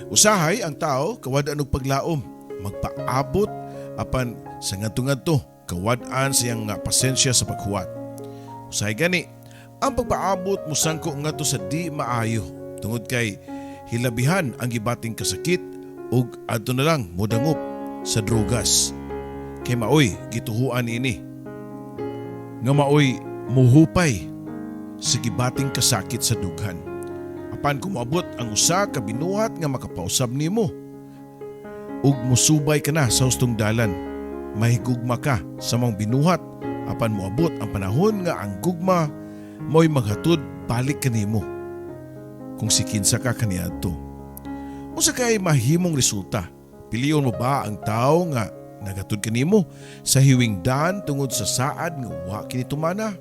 Usahay ang tao kawad-an og paglaom, magpaabot apan sa ngadto-ngadto kawad-an siyang nga pasensya sa paghuwat. Usahay gani, ang pagpaabot musangko ngadto sa di maayo tungod kay hilabihan ang gibating kasakit ug adto na lang modangop sa drogas. Kay maoy gituhuan ini nga maoy muhupay sa gibating kasakit sa dughan. Apan kumabot ang usa ka binuhat nga makapausab nimo ug musubay ka na sa hustong dalan, mahigugma ka sa mga binuhat apan moabot ang panahon nga ang gugma mo'y maghatod balik kanimo kung sikinsa ka kaniadto. Unsa kay mahimong resulta? Piliyon mo ba ang tao nga nagatod kanimo sa hiwingdan tungod sa saad nga wa kini tumana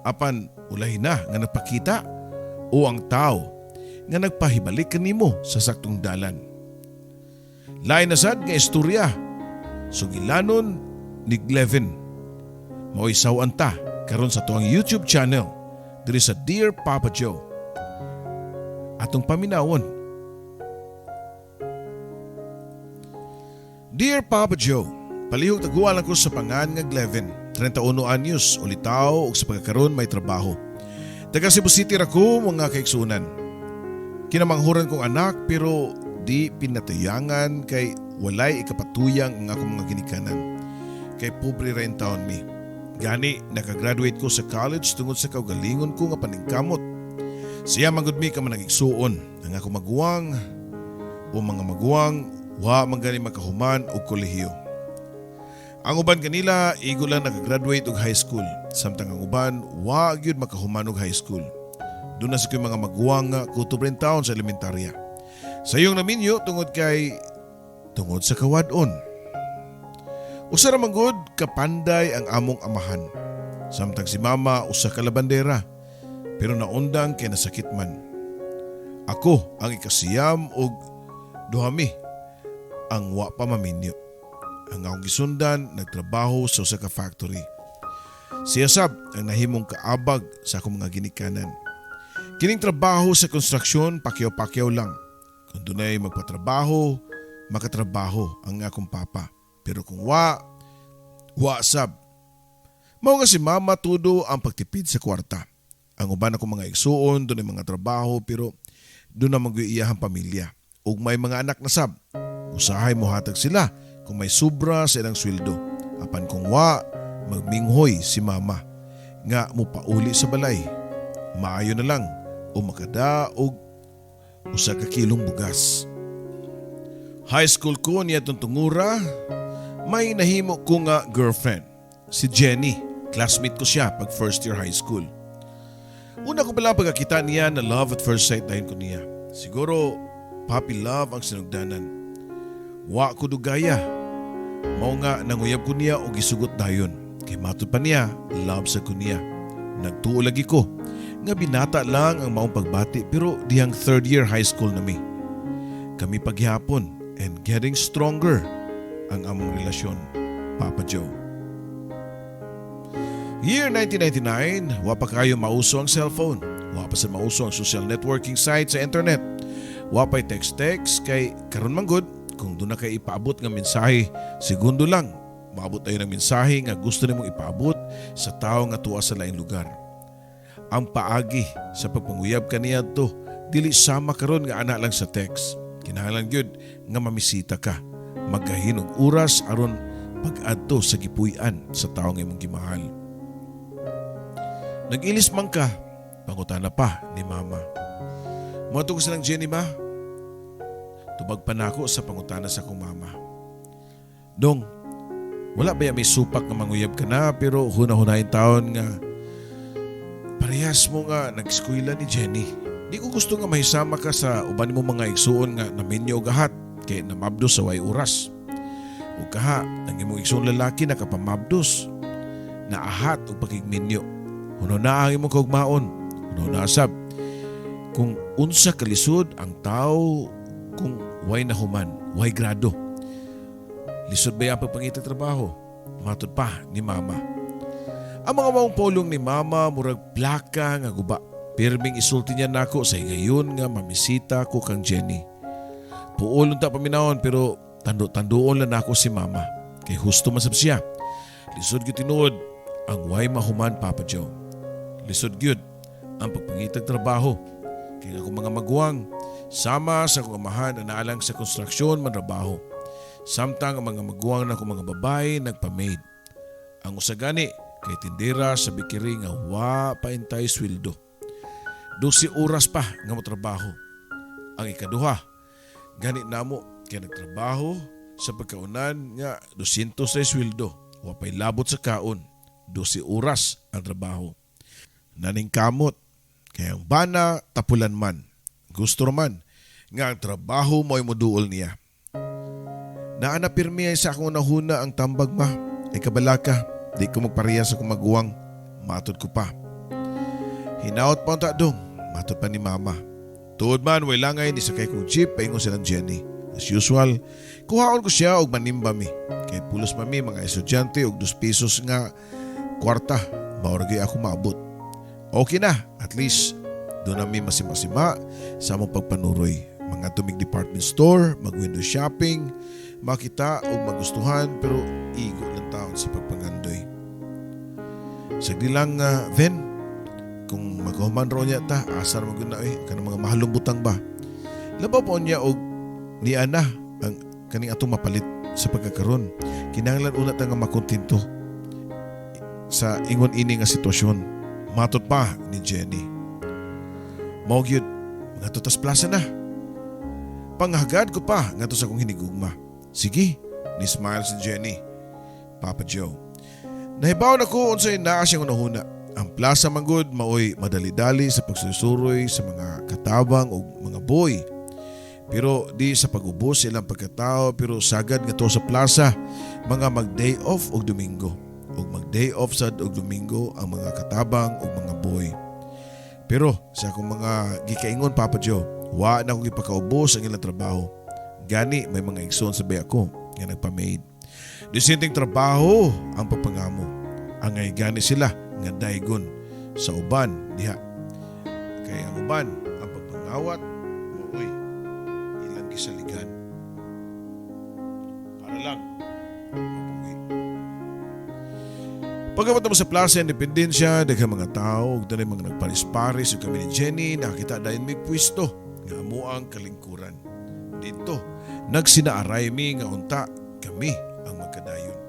apan ulahi na nga nagpakita, o ang tao nga nagpahibalik kanimo sa saktong dalan? Lain na sad nga istorya sugilanon ni Glevin mao isaw anta karon sa tuang YouTube channel diri sa Dear Papa Joe. Atong paminawon. Dear Papa Joe, palihog taguan lang ko sa pangan nga Glevin, 31 anyos, ulitaw ug sa pagkakaroon may trabaho. Taga Cebu City ra ko mga kaigsunan. Kinamanghuran kong anak pero di pinatayangan kay walay ikapatuyang ang akong mga ginikanan. Kay pobre ra in taon mi. Gani nakagraduate ko sa college tungod sa kaugalingon ko nga paningkamot. Siya manggod mi ka managigsuon ang akong maguwang o mga maguwang wa man gani makahuman og kolehiyo. Ang uban kanila igo lang nakagraduate og high school, samtang ang uban wa gyud makahuman og high school. Doon na sa mga maguwang nga kutubren taon sa elementarya. Sa iyong naminyo tungod sa kawadon. Usa ra man gud kapanday ang among amahan. Samtang si mama usa ka labandera, pero naundang kay nasakit man. Ako ang ikasiyam og duhami ang wa pa maminyo. Ang akong gisundan nagtrabaho sa usa ka factory. Siya sab ang nahimong kaabag sa akong mga ginikanan. Kining trabaho sa konstruksyon pakyaw-pakyaw lang. Kung dunay magpatrabaho, makatrabaho ang akong papa. Pero kung wa sab. Mao nga si mama tudo ang pagtipid sa kwarta. Ang uban akong mga igsuon dunay mga trabaho pero doon na mag-iiyahang pamilya. Ug may mga anak na sab. Usahay mohatag sila kung may sobra sa ilang sweldo. Apan kung wa, magminghoy si mama nga mupauli sa balay. Maayo na lang o makadaog usa ka kilong bugas. High school ko niya tungura, may nahimo ko nga girlfriend, si Jenny. Classmate ko siya pag first year high school. Una ko pala pagkakita niya na love at first sight dahil ko niya. Siguro puppy love ang sinugdanan. Wa ko dugaya. Mao nga nanguyab ko niya o gisugot dayon. Kay matud pa niya, love sa ko niya. Nagtuo lagi ko nga binata lang ang maong pagbati pero dihang third year high school na mi. Kami paghihapon and getting stronger ang among relasyon, Papa Joe. Year 1999, wa pa kayo mauso ang cellphone. Wa pa sa mauso ang social networking site sa internet. Wa pa'y text-text kay karon man gud kung doon na kayo ipaabot ng mensahe, segundo lang. Maabot tayo ng mensahe nga gusto nimong ipaabot sa tao nga tuwa sa laing lugar. Ang paagi sa pagpanguyab kaniya to, dili sama karon nga ana lang sa text. Kinahanglan gyud nga mamisita ka. Magkahin og oras aron pag-adto sa gipuy-an sa taong imong gimahal. Nag-ilis man ka, pangutana pa ni mama. Moto ko silang Jenny ma? Tubag pa nako sa pangutana sa akong mama. Dong, wala ba may supak nga manguyab ka na pero hunahunahing taon nga parehas mo nga nag-eskwela ni Jenny. Di ko gusto nga mahisama ka sa uban mo mga igsuon nga naminyo og ahat kay namabdos sa way oras. O kaha, ang imong igsuon lalaki nakapamabdos na ahat o pagigminyo. Huno na ang imong kaugmaon. Huno na sab. Kung unsa kalisod ang tao kung way nahuman, way grado. Lisod ba yung pagpangitang trabaho? Matod pa ni mama. Ang mga maong polong ni mama murag plaka nga guba. Pirming isulti niya nako sa higayon nga mamisita ko kang Jenny. Puol unta paminawon pero tando-tandoon lang ako si mama. Kay husto man sab siya. Lisod gyud tinuod ang way mahuman Papa Joe. Lisod gyud ang pagpangitag trabaho. Kay ako mga maguwang sama sa akong amahan na naalang sa konstruksyon manrabaho. Samtang ang mga maguwang na akong mga babae nagpa-maid. Ang usagani kay tindera sa bikiri nga wa paintay sweldo. 12 oras pa nga mo trabaho. Ang ikaduha, gani namo kay nagtrabaho sa pagkaunan nga 200 sa sweldo. Wa pay labot sa kaon. 12 oras ang trabaho. Naning kamot kay ang bana tapulan man. Gusto man nga ang trabaho mo'y moduol niya. Naana pirmi ay sa akong nahuna ang tambag ma. Ay kabalaka, di ko magpareha sa akong maguwang. Matod ko pa. Hinaot pa ang dong, matod pa ni mama. Tuod man, way langay ni sakay kong jeep, paingon silang Jenny. As usual, kuhaon ko siya og manimba mi. Kay pulos mami mga estudyante og 2 pesos nga kwarta. Mauragay ako maabot. Okay na, at least doon nami masima-sima sa among pagpanuroy. Mga tumig department store, mag-window shopping, makita o magustuhan pero igo lang taon sa pagpangandoy. Sagdi lang Ven, kung maghuman ro niya ta, asar maguna kanang mga mahalong butang ba. Labaw po niya og ni ana ang kaning atong mapalit sa pagkakaroon. Kinahanglan una ta nga makontento sa ingon ini nga sitwasyon. Matot pa ni Jenny. Mao gyud nga tutas plaza na. Panghagad ko pa ngadto sa akong hinigugma. Sige, ni smile si Jenny. Papa Joe. Nahibaw na ko unsay naa siyang unahuna. Ang plaza manggod maoy madali-dali sa pagsusuroy sa mga katabang o mga boy. Pero di sa pag-ubos silang pagkatao pero sagad nga to sa plaza mga mag-day off og Domingo. Og mag-day off sad og Domingo ang mga katabang o mga boy. Pero sa akong mga gikaingon Papa Joe, wa na ko gipakaubos ang ilang trabaho. Gani may mga igsoon sabay ako nga nagpa-maid. Disenteng trabaho ang pagpangamo. Ang ngay gani sila nga daygon sa uban diha. Kaya ang uban ang pagpangawat uy ilang gisaligan. Para lang mapuwi. Pagkabat mo sa Plaza Independencia, daghang mga tao ug danay mga nagparis-paris ug kami ni Jenny nakita dayon may pwesto nga amo ang kalingkuran. Dito nagsinaaray mi nga unta kami ang magkadayon.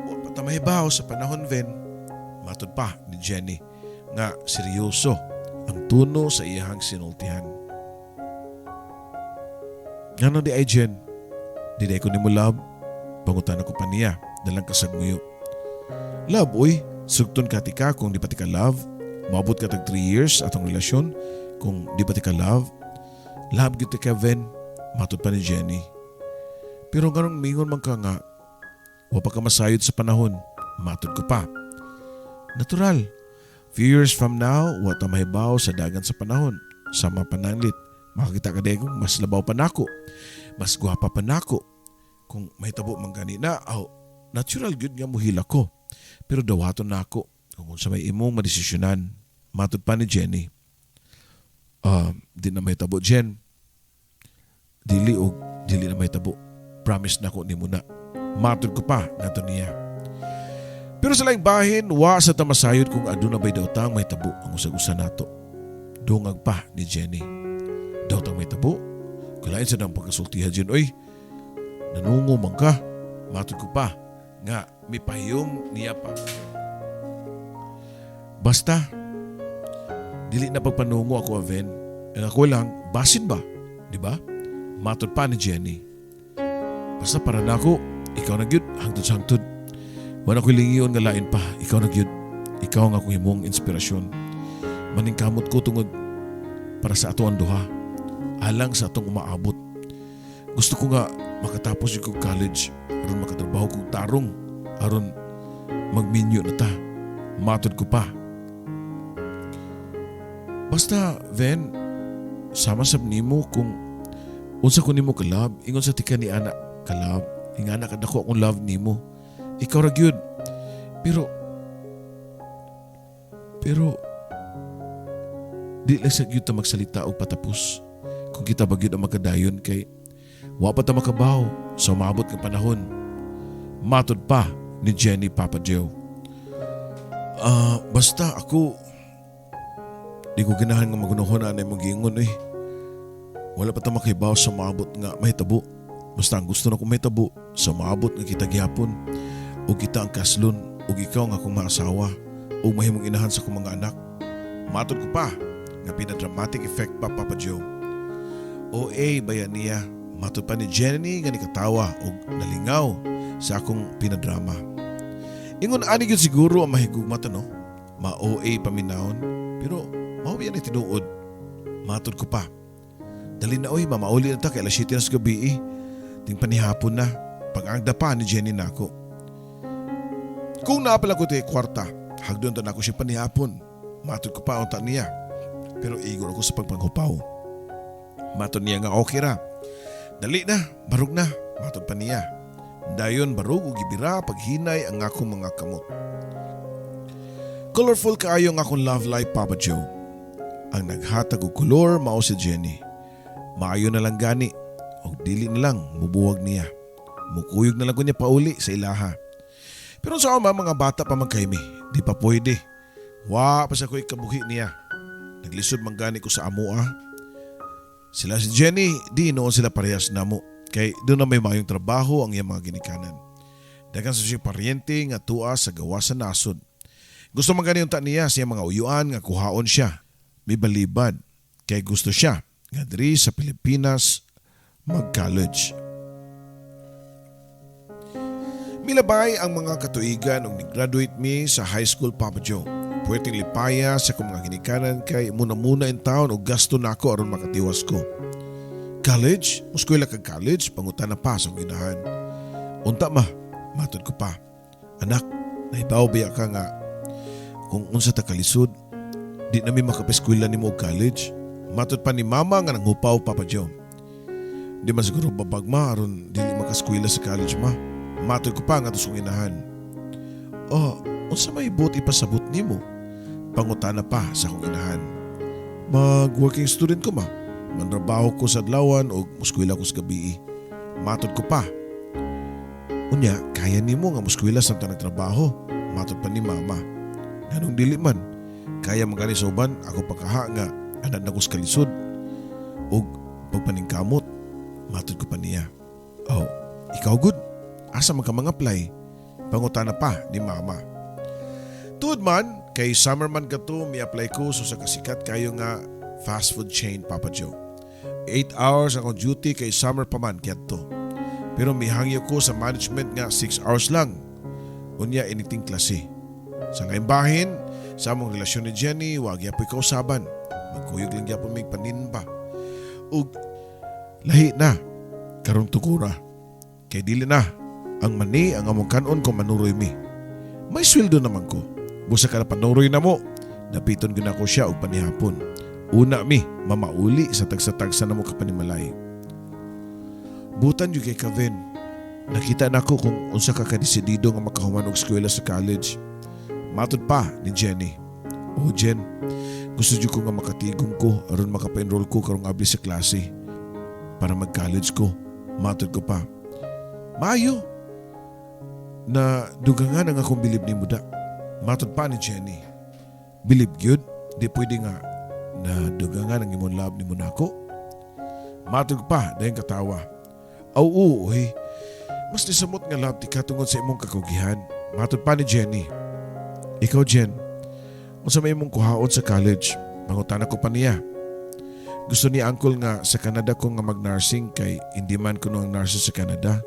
Wa pa ta mahibaw sa panahon Ven, matud pa ni Jenny nga seryoso ang tuno sa iyang sinultihan. Ngano di ay Jen? Di ko ni mo love? Pangutan ako pa niya, dalang kasagmuyo. Love, uy, sugton ka tika kung di pati ka love. Maabot ka tag 3 years atong relasyon kung di pati ka love. Love gyud ka Ven, matud pa ni Jenny. Pero ganong mingon man ka nga, wa pa ka masayod sa panahon, matud ko pa. Natural, few years from now, wa ta mahibaw sa dagan sa panahon. Sama pananglit, makakita ka degong mas labaw pa nako, mas gwapa pa nako. Kung may tabo man ganina, natural gyud nga muhila ko. Pero dawaton na ako kung sa may imong madesisyonan, matud pa ni Jenny. Di na may tabo Jen. Dili na may tabo. Promise na ko ni muna. Matud ko pa nato niya. Pero sa laing bahin, wa sa tamasayod kung aduna bay daw tang may tabo ang usag-usa nato. Dungag pa ni Jenny. Daw tang may tabo? Kalain sa nang pagkasultihan Jen, oy. Nanungo man ka. Matud ko pa nga mipahiyong niya pa. Basta dili na pagpanungo ako Ven. Ang ako lang basin ba? Di ba? Matud pa ni Jenny. Basta para na ako, ikaw na gyud hangtod sa hangtod. Wala ko lingiyon nga lain pa, ikaw na gyud. Ikaw nga akong himong inspirasyon. Maningkamot ko tungod para sa ato ang duha. Alang sa atong umaabot. Gusto ko nga makatapos yung college aron makatrabaho kong tarong aron magminyo na ta. Matud ko pa. Basta Ven, sama sab nimo kung unsa ko nimo ka-love, ingon sa tika ni ana ka-love, ingana ka dako akong love nimo. Ikaw ra gyud. Pero di lang sa gyud ta magsalita og patapos. kung kita bagyod ang magkadayon kay wa pa ta makabaw sa umabot ng panahon. Matod pa ni Jenny Papa Joe. Basta ako di ko ganahan nga magunuhon na mong gingon eh. Wala pa ta makibaw sa umabot nga mahitabo. Basta ang gusto na kong mahitabo sa umabot nga kita gihapon o kita ang kaslon o ikaw nga akong maasawa o mahimong inahan sa akong mga anak. Matod ko pa nga pinadramatic effect pa Papa Joe. OA bayan niya, matod pa ni Jenny nga nikatawa o nalingaw sa akong pinadrama. Ingon ani gyud siguro ang mahigugmat no? Ma-OA paminahon, pero mao yan ay tinuod. Matod ko pa. Dali na oy, mamauli na ta kay alas 7 na sa gabi eh. Ting panihapon na, pag-angda pa ni Jenny nako. Kung naapala ko tayo kwarta, hagdon ta nako siya panihapon. Matod ko pa unta niya. Pero igor ako sa pagpanghupaw. Matod niya nga okay ra. Dali na, barug na. Matod pa niya. Dayon barug ug gibira paghinay ang akong mga kamot. Colorful kaayo ang akong love life Papa Joe. Ang naghatag og kolor mao si Jenny. Maayo na lang gani og dili na lang mubuwag niya. Mukuyog na lang ko niya pauli sa ilaha. Pero sa mga bata pa magkahimi, di pa pwede. Wa pa sa ko'y kabuhi niya. Naglisod manggani ko sa amoa. Sila si Jenny, di noon sila parehas namo. Kay doon na may mayong trabaho ang iyang mga ginikanan. Dagan sa siyang paryente nga tua sa gawa sa nasod. Gusto manggani yung niya siya mga uyuan nga kuhaon siya. May balibad. Kay gusto siya nga diri sa Pilipinas mag-college. Milabay ang mga katuigan nung ni-graduate mi sa high school Papa Joe. Pwedeng lipaya sa kong mga ginikanan kay muna-muna in town o gasto na ako aron makatiwas ko. College? Muskwela kag college, pangutan na pa sa ginahan. Unta ma, matod ko pa. Anak, naibaw biya ka nga kung unsa ta kalisod, di na mi makapeskwela ni mo college. Matod pa ni mama nga nanghupaw Papa Joe. Di man siguro babagma aron dili makaskwela sa college ma. Matod ko pa nga tusong inahan. Unsa may buti pasabot nimo? Pangutana pa sa akong inahan. Mag-working student ko ma. Manrabaho ko sa adlawan o muskwela ko sa gabi. Matod ko pa. Unya, kaya nimo nga muskwela sa nagtrabaho. Matod pa ni mama. Ganong dili man. Kaya magani sa uban ako pagkaha nga anad na ko sa kalisod. O pagpaningkamot. Matod ko pa niya. Ikaw good? Asa man ka mag-apply? Pangutana pa ni mama. Tuod man, kay summer man ka to, mi-apply ko sa kasikat kayo nga fast food chain Papa Joe. 8 hours akong duty kay summer pa man kaya to. Pero mihangyo ko sa management nga 6 hours lang. Unya initing klase. Sa ngayong bahin, sa among relasyon ni Jenny, wag yapoy kausaban. Magkuyog lang yapon may paninba. Ug lahi na, karong tukura. Kay dili na, ang mani ang among kanon ko manuroy mi. May sweldo naman ko. Busa ka na panuroy na mo. Napiton gina ko siya og panihapon. Una mi, mamauli sa tagsa-tagsa na mo kapanimalay. Butan yung kay Kevin. Nakita na ko kung unsa ka kadesidido nga makahuman og eskwela sa college. Matod pa ni Jenny. Jen, gusto ko nga makatigong ko aron makapa-enroll ko karong abli sa klase para mag-college ko. Matod ko pa. Maayo. Na dugangan ang akong bilib ni Muda. Matod pa ni Jenny. Bilib gyud, di pwede nga na dugangan ang imong love ni Munako. Matod pa dahil katawa. Uy, mas nisamot nga love ti katungod sa imong kakugihan. Matod pa ni Jenny. Ikaw Jen, unsa may imong kuhaon sa college? Mangutana ko pa niya. Gusto ni uncle nga sa Canada ko nga mag-nursing kay hindi man kuno ang nurse sa Canada.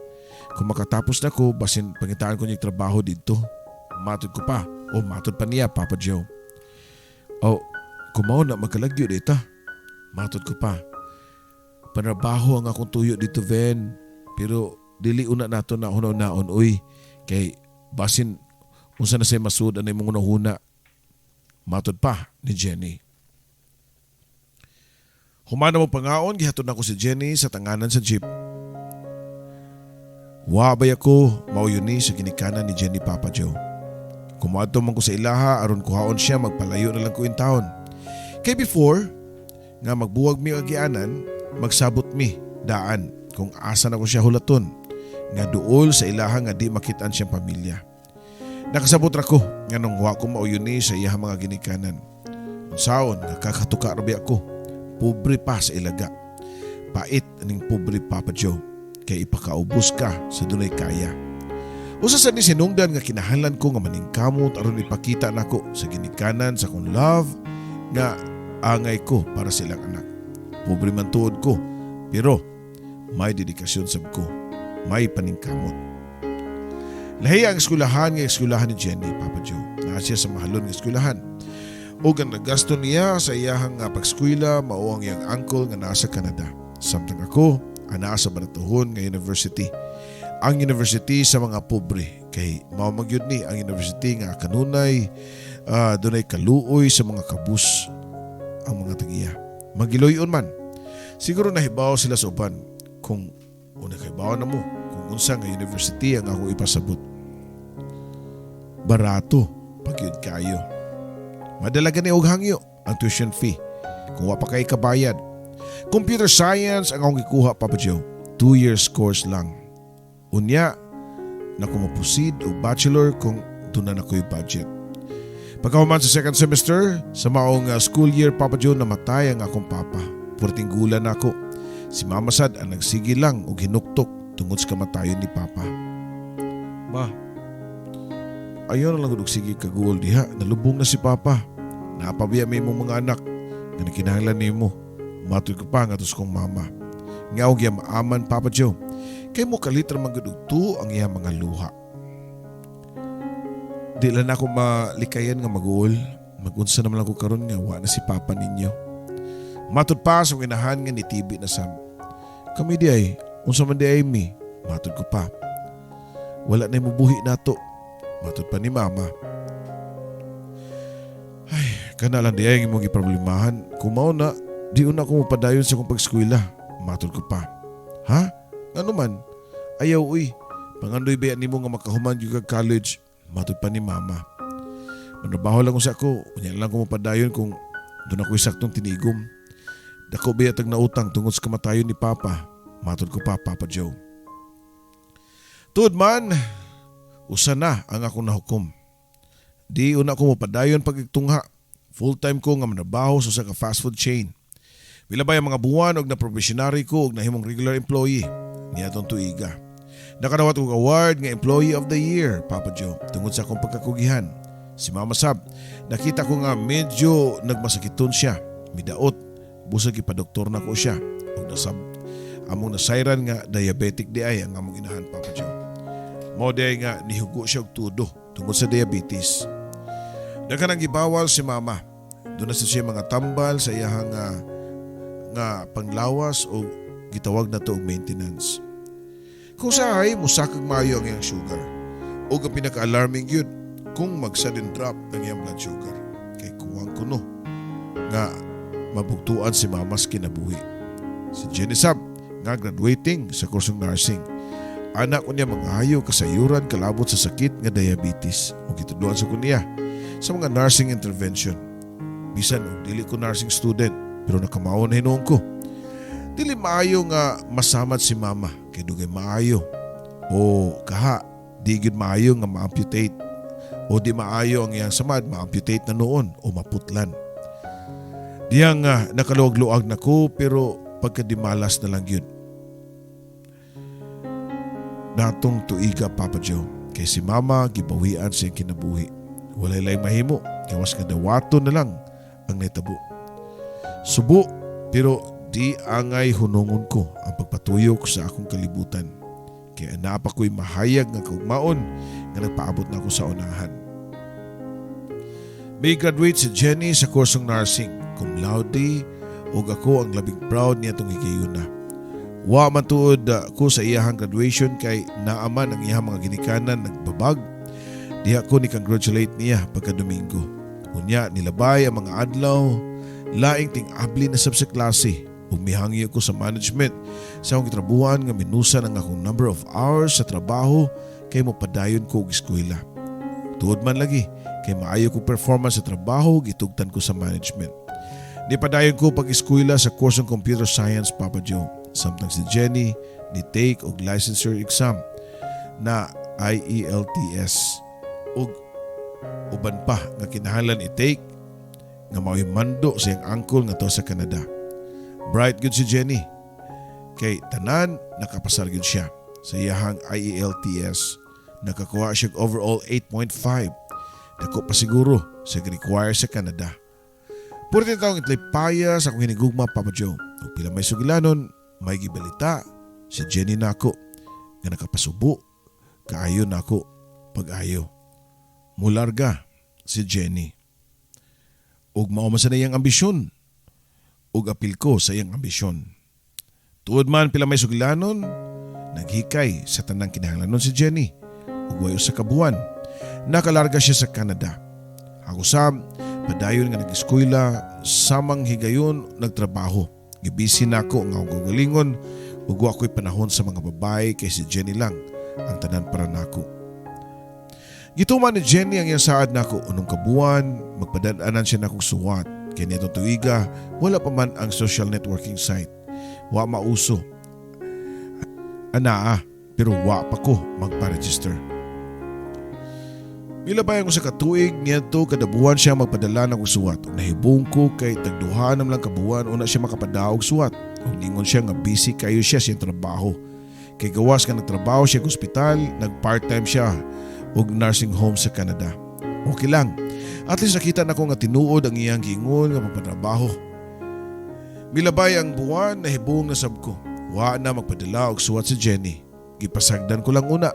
Kung makatapos na ko, basin pangitaan ko niyang trabaho dito. Matod ko pa. Matod pa niya, Papa Joe. Kumaw na magkalagyo dito. Matod ko pa. Panrabaho ang akong tuyo dito, Ven. Pero dili una nato na hunaw-naon, uy. Kay basin, unsa na siya masud anay mong unahuna. Matod pa ni Jenny. Humana mo pangaon, gihatod na ko si Jenny sa tanganan sa jeep. Wabay ako, mauyon ni sa ginikanan ni Jenny Papa Joe. Kumadto man ko sa ilaha aron kuhaon siya magpalayo na lang ko in town. Kay before, nga magbuwag mi agianan, magsabot mi daan kung asa na ko siya hulaton nga duol sa ilaha nga di makitaan siyang pamilya. Nakasabot ra ko nga nung wa ko mauyuni sa iyang mga ginikanan. Unsaon nga kakatuka rabi ako, pobre pa sa ilaga. Pait aning pobre Papa Joe, kay ipakaubos ka sa dunay kaya. Usa sa ni sinungdan nga kinahanglan ko nga maningkamot aron ipakita nako sa ginikanan sa kong love nga angay ko para sa ilang anak. Pobre man tuod ko, pero may dedikasyon sab ko, may paningkamot. Lahi ang eskulahan nga eskulahan ni Jenny, Papa Joe. Naa siya sa mahalon nga eskulahan. O ang naggasto niya sa iyahang pag-eskwela mao ang iyang uncle nga nasa Canada. Samtang ako, ana sa Baratuhon nga university. Ang university sa mga pobre kay mao magyud ni ang university nga kanunay dunay kaluoy sa mga kabus ang mga tagiya. Magiloyon man. Siguro nahibaw sila sa uban kung nahibaw na mo kung unsa nga university ang ako ipasabot. Barato pagyud kayo. Madalaga ni og hangyo ang tuition fee kung wa pa kay kabayad. Computer science ang akong gikuha, Papa Joe. 2 years course lang. Unya, na kumapusid o bachelor kung doon na ko'y budget. Pagkahuman sa second semester, sa maong school year, Papa Joe, namatay ang akong papa. Purting gulan ako. Si Mama Sad ang nagsigi lang o hinuktok tungod sa kamatayon ni Papa. Ma, ayaw na lang kung sige kaguol diha. Nalubong na si Papa. Napabiya may mong mga anak na nakinahanglan ni mo. Matoy ko pa nga tos kong mama. Nga og iya maaman, Papa Joe. Kay mo kalitra magudugto ang iya mga luha. Di lang ako malikayan nga mag-uol. Magunsa naman ako karon nga wa na si Papa ninyo. Matod pa sa ginahan nga ni Tibi na sam. Kami di ay, unsa man di ay mi. Matod ko pa. Wala na mo buhi nato. Matod pa ni Mama. Ay, kana lang di ay imong giproblemahan. Kumaw na, di una ko mapadayon sa kong pag-eskwela. Matod ko pa. Ha? Ano man? Ayaw uy. Pangandoy ba ni mo nga makahuman yung college? Matod pa ni Mama. Manabaho lang ko sa ako. Unya lang ko mapadayon kung doon ako isaktong tinigom. Dako ba tag nautang tungod sa kamatayon ni Papa? Matod ko pa, Papa Joe. Tuod man, usa na ang akong nahukom. Di una ko mapadayon pagigtungha. Full time ko nga manabaho sa ka fast food chain. Milabay ang mga buwan og na probationary ko og nahimong regular employee niadtong tuiga. Nakadawat og award nga Employee of the Year, Papa Joe, tungod sa akong pagkakugihan. Si Mama Sab, nakita ko nga medyo nagmasakiton siya. Midaot, busag ipadoktor na ko siya. Og nasab, among nasayran nga diabetic di ay ang among inahan, Papa Joe. Mao di ay nga nihugo siya og tudo tungod sa diabetes. Daghang gibawal si Mama. Doon na siya mga tambal sa iyahang nga panglawas o gitawag na to og maintenance. Kung sahay, musakag maayo ang iyang sugar. O ang pinaka-alarming yun, kung mag-sudden drop ang iyang blood sugar. Kay kuwang kuno nga mabugtuan si Mamas kinabuhi. Si Jenny Sab nga graduating sa kursong nursing. Anak ko niya mangahayo kasayuran kalabot sa sakit nga diabetes. O gituduan sa kuniya sa mga nursing intervention. Bisan o dili ko nursing student, pero nakamao na hinuong ko. Dili maayo nga masamad si Mama kay dugay maayo. O kaha, di gid maayo nga ma-amputate. O di maayo ang iyang samad ma-amputate na noon o maputlan. Diyang nakaluag-luag na ko pero pagkadimalas na lang yun. Natong tuiga, Papa Joe, kay si Mama gibawian sa iyang kinabuhi. Walay lay mahimo, kawas nga dawato na lang ang naitabo. Subo, pero di angay hunungon ko ang pagpatuyok sa akong kalibutan. Kaya napa ko'y mahayag nga kaugmaon nga nagpaabot na ako sa unahan. May graduate si Jenny sa kursong nursing, cum laude, ug ako ang labing proud niya itong higayuna. Wa man tuod ko sa iyahang graduation kay naaman ang iyahang mga ginikanan nagbabag. Di ako ni congratulate niya pagka Domingo. Unya nilabay ang mga adlaw, laing ting-abli na sab sa klase. Umihangyo ko sa management sa akong gitrabuhan nga minusan ang akong number of hours sa trabaho kay mopadayon ko og eskwela. Tuod man lagi kay maayo ko performance sa trabaho gitugtan ko sa management. Nipadayon ko pag-eskwela sa course ng Computer Science, Papa Joe. Samtang si Jenny ni take og licensure exam na IELTS ug uban pa nga kinahanglan i-take nga mao'y mando sa iyang uncle nga to sa Canada. Bright good si Jenny. Kay tanan nakapasar gyud siya sa iyahang IELTS. Nakakuha siya overall 8.5. Dako pa siguro sa require sa Canada. Purti taong itlay paya sa akong hinigugma, Papa Joe. Ug pila may sugilanon, may gibalita si Jenny nako nga nakapasubo kaayo nako pag-ayo. Mularga si Jenny. Ug mao man sa iyang ambisyon. Ug apil ko sa iyang ambisyon. Tuod man pila may sugilanon, naghikay sa tanang kinahanglanon si Jenny. Ug wayo sa kabuan, nakalarga siya sa Canada. Ako sam, padayon nga nag-eskwela, samang higayon nagtrabaho. Gibisi nako nga akong gagalingon ug wa ko'y panahon sa mga babae kay si Jenny lang ang tanan para nako. Gituman ni Jenny ang iyang saad nako unong kabuan, magpadaan-anan siya nakong suwat. Kaya nitong tuiga, wala pa man ang social networking site. Wa mauso. Anaa, pero wa pa ko magpa-register. Milabayan ko sa katuig niyato kada buwan siya magpadala ng suwat. Nahibong ko kay tagduha lang kabuwan una siya makapadaog suwat. Ug ningon siya nga busy kayo siya sa trabaho. Kay gawas ka nagtrabaho siya sa ospital, nag-part-time siya ug nursing home sa Canada. Okay lang. At least nakita na ko nga tinuod ang iyang giingon nga magpatrabaho. Milabay ang buwan, nahibong na sab ko. Wa na magpadala og suwat si Jenny. Gipasagdan ko lang una.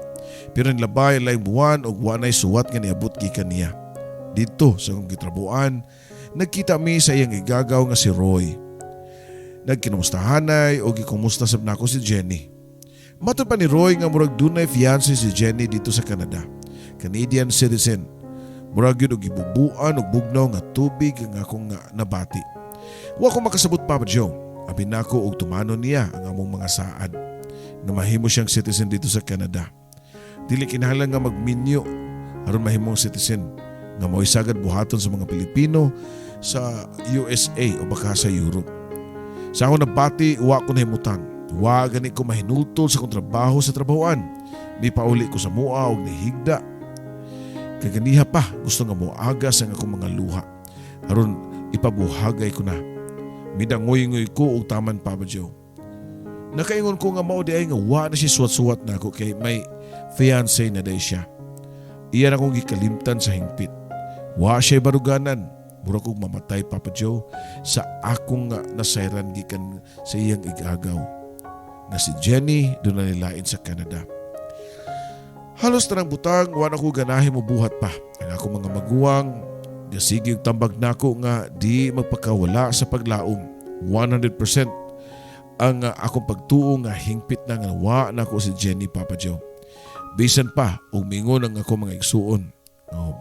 Pero nilabay lang buwan ug wa nay suwat nga niabot gikan niya. Dito sa akong gitrabuan, nagkita mi sa iyang igagaw nga si Roy. Nagkinumustahanay o gikumusta sab nako si Jenny. Matod pa ni Roy nga murag dunay fiancé si Jenny dito sa Canada. Canadian citizen. Murag yun og ibubuan og bugnaw nga tubig nga akong nabati. Wa ko makasabot, Papa Joe. Abi nako og tumanon niya ang among mga saad na mahimo siyang citizen dito sa Canada. Dili kinahanglan nga magminyo aron mahimong citizen nga mo'y sagad buhaton sa mga Pilipino sa USA o baka sa Europe. Sa ako nabati, wa ko nahimutan. Wa gani ko mahinultol sa kong trabaho sa trabahoan. Ni pauli ko sa mua o nihigda. Kaganiha pa gusto nga mo agas ang akong mga luha. Aron ipabuhagay ko na. Midangoy-ngoy ko og taman, Papa Joe. Nakaingon ko nga mao di ay nga wa na siya suwat-suwat na ako kay may fiancé na day siya. Iyan akong gikalimtan sa hingpit. Wa siya baruganan. Mura kong mamatay, Papa Joe, sa akong nasayran gikan sa iyang igagaw. Na si Jenny doon na nilain sa Canada. Halos tanang butang, wa na ko ganahin mo buhat pa. Ang akong mga maguwang, gasiging tambag nako nga di magpakawala sa paglaom. 100% ang akong pagtuo nga hingpit na nga wa na ko si Jenny, Papa Joe. Bisan pa, umingon ang ako mga igsuon.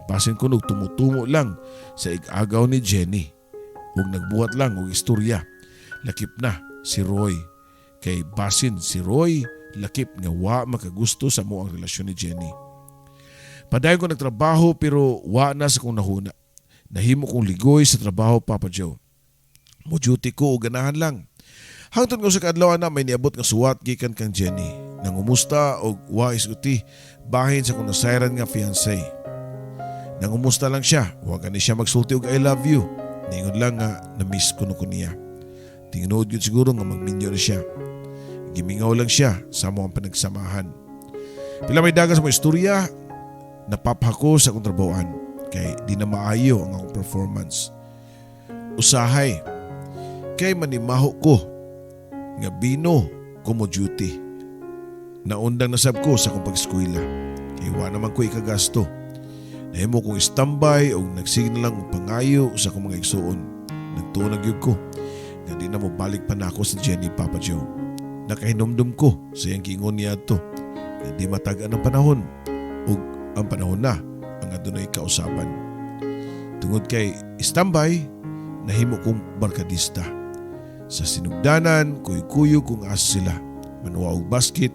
Basin ko tumutumo lang sa igagaw ni Jenny. Ug nagbuhat lang og istorya. Lakip na si Roy. Kay basin si Roy, lakip nga wa makagusto sa mo ang relasyon ni Jenny. Padayon ko nagtrabaho pero wa na sa kong nahuna. Nahimo kong ligoy sa trabaho, Papa Joe. Mo duty ko o ganahan lang. Hangtod ko sa kaadlaw na may niabot nga suwat gikan kang Jenny. Nangumusta og wa isuti bahin sa kung nasayran nga fiancé. Nangumusta lang siya, wa gani siya magsulti og I love you. Ningon lang nga na-miss ko niya. Tinginood yun siguro nga magminyo na siya. Gimingaw lang siya sa mga panagsamahan. Pila may dagan sa mga istorya, napapako sa akong trabahoan kay di na maayo ang akong performance. Usahay, kay manimaho ko nga bino ko mo duty. Naundang nasab ko sa akong pag-eskwela kay wa naman ko ikagasto. Nahimo kong istambay o nagsige na lang og pangayo sa akong mga igsuon. Nagtuon yun ko nga di na mo balik pa na ako sa Jenny, Papa Joe. Nakahinumdum ko sa iyang giingon niya ito na di matagaan ang panahon o ang panahon na ang adunay kausaban. Tungod kay istambay, nahimo kong barkadista. Sa sinugdanan, kuy-kuyo kung asa sila. Manuwa og basket,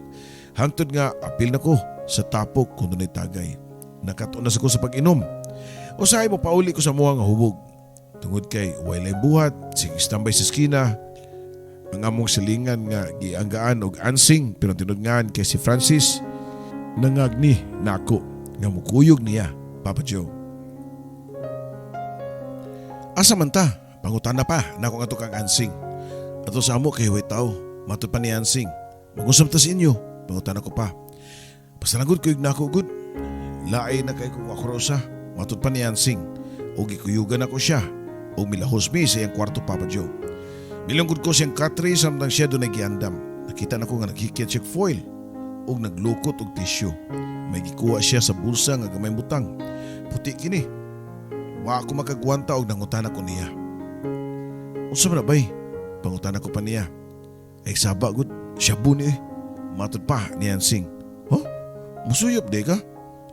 hangtod nga apil na ko sa tapok kung dunay tagay. Nakatunas ako sa pag-inom. Usahay mo pauli ko sa mga nga hubog. Tungod kay walay buhat, sige standby sa skina. Ang among silingan nga gianggaan og ansing pero tinudngan kay si Francis nangagni nako nga mukuyog niya, Papa Joe. Asa man ta? Pangutana pa nako nga kang ansing. Ato sa amo kay wait tao, matud pa ni ansing. Mag-usap ta sa inyo, pangutana ko pa. Pasalangod ko nako good. Laay na kay kung akrosa, matud pa ni ansing. Og gikuyugan ako siya. O milahos mi sa iyang kwarto, Papa Joe. Milunggod ko siyang katri samtang siya doon nag-iandam. Nakita na ko nga naghikit siya foil o naglukot og tissue. May gikuha siya sa bulsa nga gamay butang. Puti kini. Wa ako makagwanta og nangutan ko niya. Unsa man na bay? Pangutan ko pa niya. Ay saba gud, shabu ni Matud pa ni Ansing. Huh? Musuyop de ka?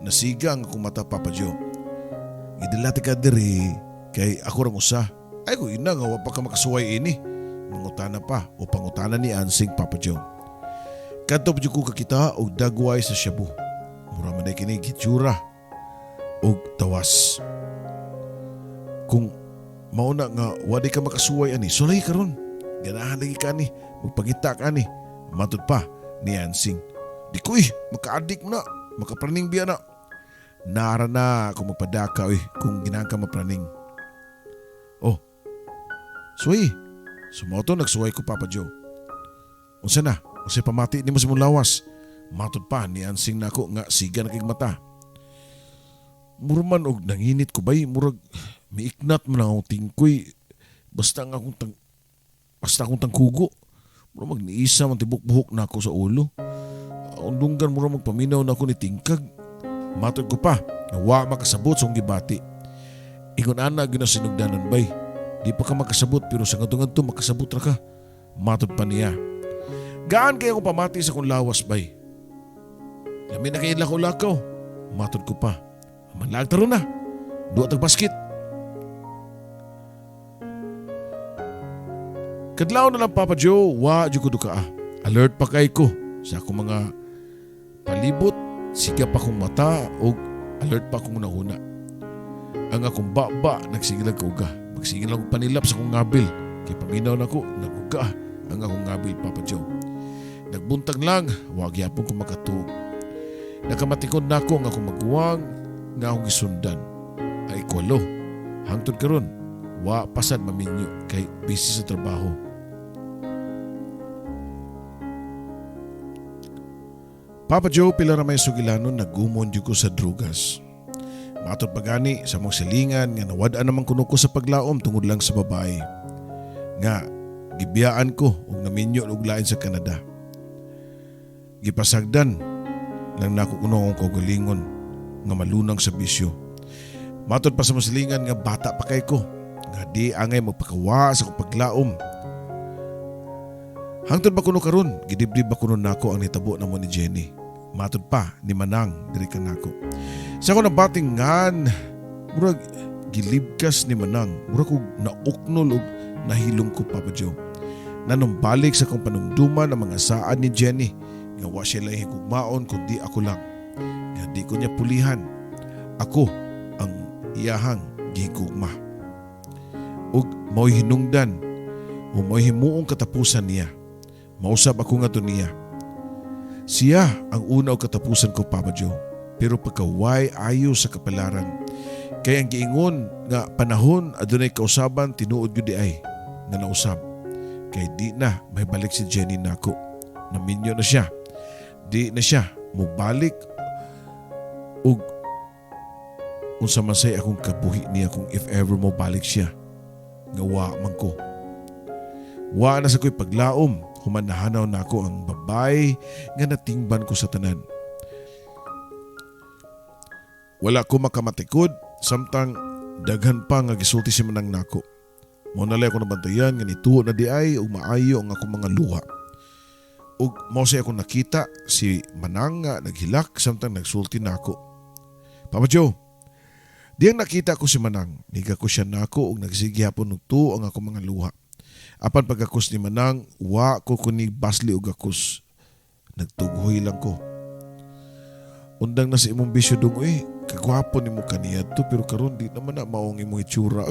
Nasiga ang akong mata, Papa Joe. Idilati ka diri. Kay ako rang usa. Ay ko ina nga wa pa ka makasuway ini. Mangutana pa o pangutana ni Ansing, Papa Joe. Kadto pa ko kakita og dagway sa shabu. Mura man day kini gitsura og tawas. Kung mauna nga wa di ka makasuway ani, sulay karon. Ganahan lagi ka ni, magpangita ka ni. Matud pa ni Ansing. Di ko makaadik na, makapraning biya na. Nara na kung magpadaka kung ginang ka mapraning. Oh, suway. Sumoto nagsuway ko, Papa Joe. Unsa na? Unsa pamati ni mo sa mong lawas? Matud pa ni Ansing nako nga siga na kig mata. Murman og nanginit ko bay, murag miiknat man ang tingkoy. Basta akong tangkugo. Murag magniisa man tibok-buhok na ako sa ulo. Ang dunggan murag magpaminaw na ako ni tingkag. Matud ko pa, nga wa makasabot sa gibati. Ingon ana ginasinugdanan bay. Di pa ka makasabot pero sa ngadto makasabot ra ka. Matud pa niya. Gaan kayo kung pamati sa kong lawas bay. Lamin na kayo lakaw-lakaw. Matud ko pa. Manlag taro na. Duwa tag basket. Kadlaw na lang, Papa Joe, wa dyo ko duka. Alert pa kay ko sa akong mga palibot. Siga pa kong mata o alert pa kong nahuna. Ang akong baba nagsigilag kauga. Magsigil akong panilap sa akong ngabil. Kaya paminaw na ko, naguga ang akong ngabil, Papa Joe. Nagbuntag lang, wag yapon ko makatuog. Nakamatikod na ako ang akong maguwang nga akong gisundan. Ay kwalo, hangtod karon, wa pasad maminyo kay busy sa trabaho. Papa Joe, pila ra may sugilanon nagumon jud ko sa drugas. Matod pagani sa mong silingan nga nawad-an naman kuno ko sa paglaom tungod lang sa babae. Nga gibiyaan ko og naminyo og lain sa Canada. Gipasagdan lang nako kuno ang kaugalingon nga malunang sa bisyo. Matod pa sa mong silingan nga bata pa kay ko nga di angay magpakawa sa akong paglaom. Hangtod ba kuno karon gidibdib ba kuno nako ang nitabo namo ni Jenny. Matod pa ni Manang diri ka nako. Sa ako nabatingan, murag gilibkas ni Manang. Murag ko nauknol o nahilong ko, Papa Joe. Nanumbalik sa kong panumduman ang mga saan ni Jenny. Nga wa siya lang higugmaon kundi ako lang. Nga di ko niya pulihan. Ako ang iyahang gihigugma. Ug mao'y hinungdan o mao'y himuong katapusan niya. Mausap ako nga to niya. Siya ang una o katapusan ko, Papa Joe. Pero pagkaway ayo sa kapalaran. Kaya ang giingon nga panahon adunay kausaban tinuod gyud di ay nga nausab. Kay di na may balik si Jenny nako. Naminyo na siya. Di na siya mubalik ug unsa man say akong kabuhi niya kung if ever mo balik siya. Nga wa man ko. Wa na sa ko'y paglaom. Humanahanaw na ako ang babay nga natingban ko sa tanan. Wala ko makamatikod, samtang daghan pa nga gisulti si Manang nako. Mao na lang ako nabantayan nga nituo na di ay ug maayo ang akong mga luha. Ug mao say akong nakita si Manang nga naghilak samtang nagsulti nako. Papa Joe, diyang nakita ko si Manang, niga ko siya nako ug nagsigyapon og tuo ang akong mga luha. Apan pagakos ni Manang, wa ko kunig basli og akos. Nagtughoy lang ko. Undang na sa imong bisyo dong, kagwapo ni mo kaniya to pero karon di naman na maong imong itsura.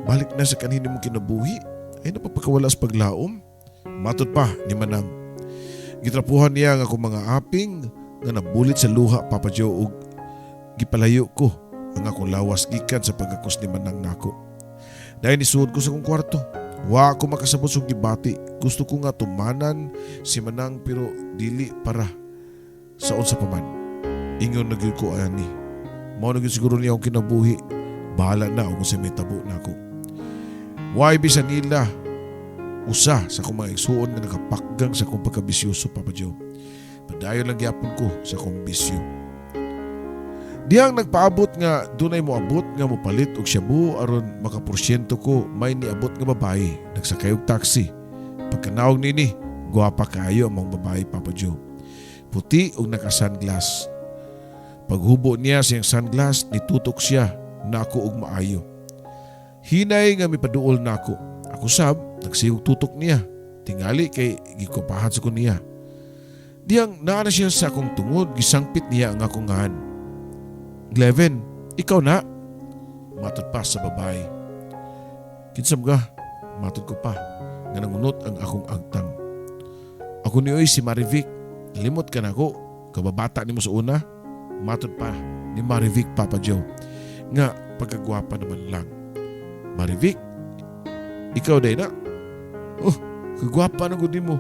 balik na sa kanini mong kinabuhi ay napapakawala sa paglaom. Matod pa ni Manang. Gitrapuhan niya ang akong mga aping nga nabulit sa luha, Papa Joe, ug gipalayo ko ang akong lawas gikan sa pagkakos ni Manang nako. Dahil nisuod ko sa akong kwarto, wa ko makasabot sa gibati. Gusto ko nga tumanan si Manang pero dili para sa unsa pa man. Ingon na gyud ko ani. Mao na gyud siguro niya akong kinabuhi. Bahala na kung sa may tabo nako. Why bisan nila usa sa akong mga igsuon nga nakapakgang sa akong pagkabisyoso, Papa Joe. Padayon lang gyapon ko sa akong bisyo. Diyang nagpaabot nga dunay mo abot nga mopalit og shabu aron makaporsyento ko may niabot nga babae nagsakay og taxi. Pagkanawag nini, guwapa kayo ang mga babae, Papa Joe. Puti og naka-sunglass. Paghubo niya siyang sunglass, nitutok siya nako og maayo. Hinay nga mipaduol nako. Ako sab nagsigog tutok niya. Tingali kay gikopahan sa ko niya. Diyang naa na siya sa akong tungod, gisangpit niya ang akong ngahan. Gleven, ikaw na? Matod pa sa babae. Kinsam ka? Matod ko pa. Nga nangunot ang akong agtang. Ako niyo'y si Marivic. Limot ka na ko. Kababata ni mo sa una. Matod pa ni Marivic, Papa Joe. Nga pagkagwapa naman lang. Marivic, ikaw day na? Oh, kagwapa na gudi mo.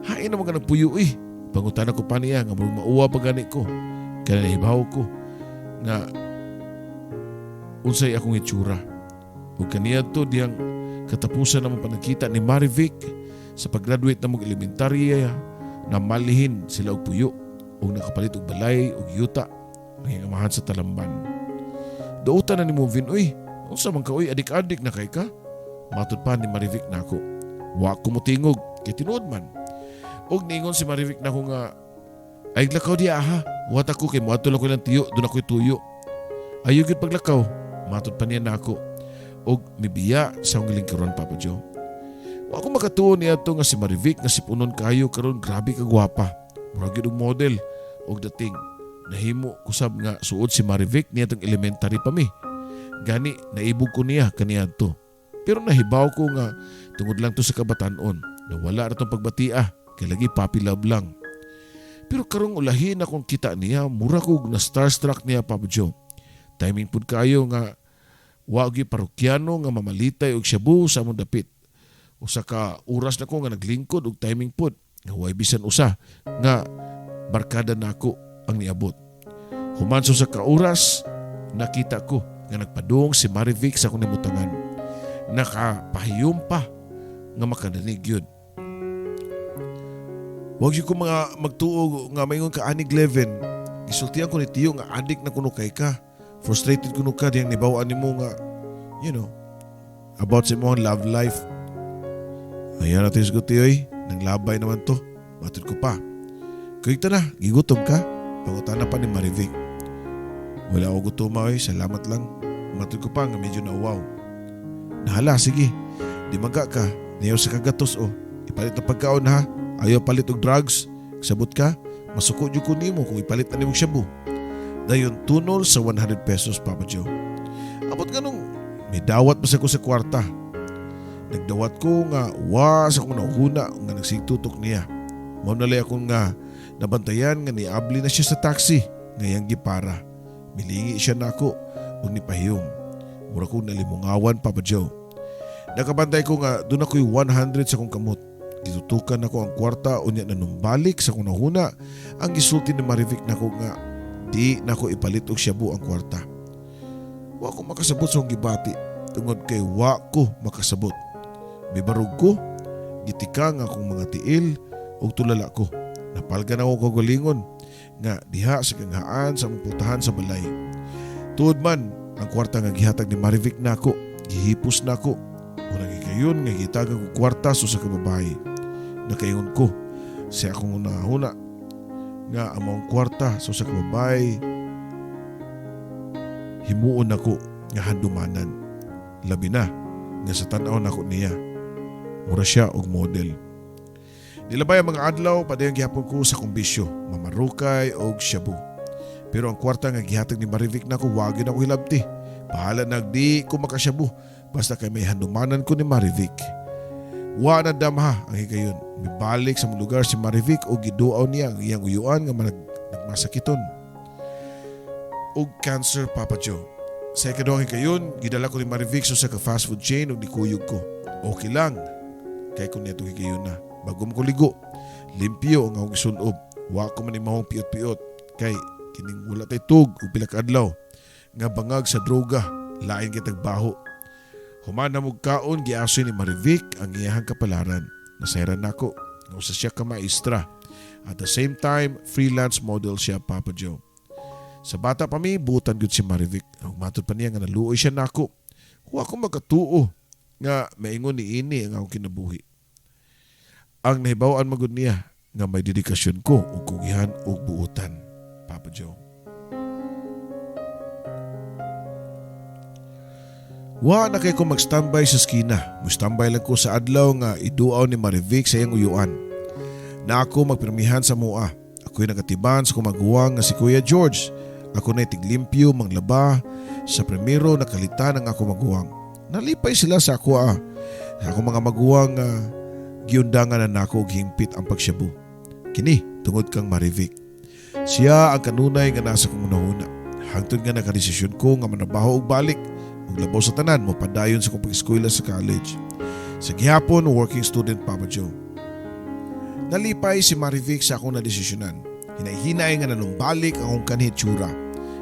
Hain naman ka nagpuyo eh. Pangutan ako pa niya nga mauwa pa gani ko. Kaya nahibaw ko nga unsay akong itsura. Ug kaniya to diyang katapusan naman panagkita ni Marivic sa pag-graduate na mong elementarya na malihin sila og puyo ug nakapalit og balay ug yuta ang amahan sa talamban. Dautan na ni Movin, uy, unsa man ka uy, adik-adik na kay ka? Matod pa ni Marivic nako. Wa ko motingog kay tinuod man. Og ningon si Marivic nako nga ay lakaw diya ha. Wat ako kay moadto lang ko lang tiyo, doon ako'y tuyo. Ayaw yun paglakaw. Matod pa niya na ako. Og mibiya sa akong lingkaron, Papa Joe. Wa ako makatuon niya to nga si Marivic nga si punon kayo karon grabe ka gwapa. Murag yun og model. Og dating nahimo kusab nga suod si Marivic niya tong elementary pa mi. Gani naibog ko niya kaniya to. Pero nahibaw ko nga tungod lang to sa kabatanon na wala na tong pagbatia kay lagi puppy love lang. Pero karong ulahin akong kita niya, mura ko na starstruck niya, Papa Joe. Timing pud kayo nga wagi parokyano nga mamalitay og shabu sa among dapit. Usa ka oras na ko nga naglingkod og timing pud nga way bisan usa nga barkada nako ang niabot. Human sa ka oras, nakita ko nga nagpadung si Marivic sa akong nimutangan. Nakapahiyom pa nga makadanig yun. Huwag yun ko mga magtuog nga mayon ka anig Gleven. Gisultihan ko ni Tiyo nga adik na kuno kay ka. Frustrated kuno ka diyang nibawaan ni mo nga, you know, about sa mong love life. Ayan natin sa Tiyo nang labay naman to. Matod ko pa. Kaya na, gigutom ka. Pangutan na pa ni Marivic. Wala ako gutom salamat lang. Matod ko pa nga medyo nauwaw. Nahala, sige. Di maga ka. Niyaw sa kagatos Ipalit na pagkaon ha. Ayaw palit og drugs. Sabot ka. Masuko dyo ko nimo kung ipalit na nimong shabu. Dayon tunol sa 100 pesos, Papa Joe. Abot nga nung may dawat pa sa ko sa kwarta. Nagdawat ko nga sa akong nauhuna nga nagsigtutok niya. Maunalay akong nga nabantayan nga niabli na siya sa taxi. Ngayang gipara. Milingi siya na ako o nipahiyom. Mura kong nalimungawan, Papa Joe. Nakabantay ko nga doon ako'y 100 sa akong kamot. Ditutukan ako ang kwarta o niya nanumbalik sa kong nahuna ang gisulti ni Marivic na ko nga di na ko ipalit og shabu ang kwarta. Wa ko makasabot sa akong gibati tungod kay wa ko makasabot. Bibarog ko, gitikang akong mga tiil o tulala ko. Napalgan ako kagalingon nga diha sa kanghaan sa among putahan sa balay. Tuod man ang kwarta nga gihatag ni Marivic nako, gihipos nako. Unang ikayon nga gitagan ko kwarta so sa kababae. Nakaingon ko sa akong unahuna nga among kwarta so sa kababae himuon ako nga handumanan. Labi na nga sa tanaw nako niya. Mura siya og model. Nilabay ang mga adlaw padayang gihapon ko sa kumbisyo, mamarukay og shabu. Pero ang kwarta nga gihatag ni Marivic nako wagi na ko hilabti. Bahala nagdi ko makasyabu. basta kay may hanumanan ko ni Marivic. Wa na damha ang higayon. Mibalik sa lugar si Marivic o giduaw niya ang iyang uyuan nga nagmasakiton. Og cancer, Papa Joe. Sa ikaduhang higayon, gidala ko ni Marivic sa ka fast food chain o nikuyog ko. Okay lang. Kaya kung neto higayon na. Bagom ko ligo. Limpyo ang akong isulob. Wa ko man imahong piot-piot. Kay kining wala tay tug o pila ka adlaw. Nga bangag sa droga. Lain kitag baho. Humana mong kaon, giasoy ni Marivic ang iyahang kapalaran. Nasairan nako. Nga usa siya ka maestra. At the same time, freelance model siya, Papa Joe. Sa bata pa mi, butan gyud si Marivic. Ang matod pa niya nga naluoy siya nako. Wa ko magkatuo nga maingon ni ini ang akong kinabuhi. Ang nahibaw-an magud niya nga may dedikasyon ko ug kugihan ug buutan, Papa Joe. Wa na kay ko magstambay sa skina. Mustambay lang ko sa adlaw nga iduaw ni Marivic sa iyang uyuan. Na ako magpirmihan sa mua. Ako'y nagatiban sa kumaguwang nga si Kuya George. Ako na'y tiglimpyo, manglaba, sa primero nakalitan ang ako maguwang. Nalipay sila sa ako Sa ako mga maguwang giundangan na nako og himpit ang pagsyabu. Kini, tungod kang Marivic. Siya ang kanunay nga nasa kong unahuna. Hangtod nga nakadesisyon ko nga manabaho og balik. Ug labaw sa tanan mo padayon sa kong pag-eskwela sa college. Sa gihapon, working student, Papa Joe. Nalipay si Marivic sa akong nadesisyonan. Hinay-hinay nga nanumbalik ang akong kanhitsura.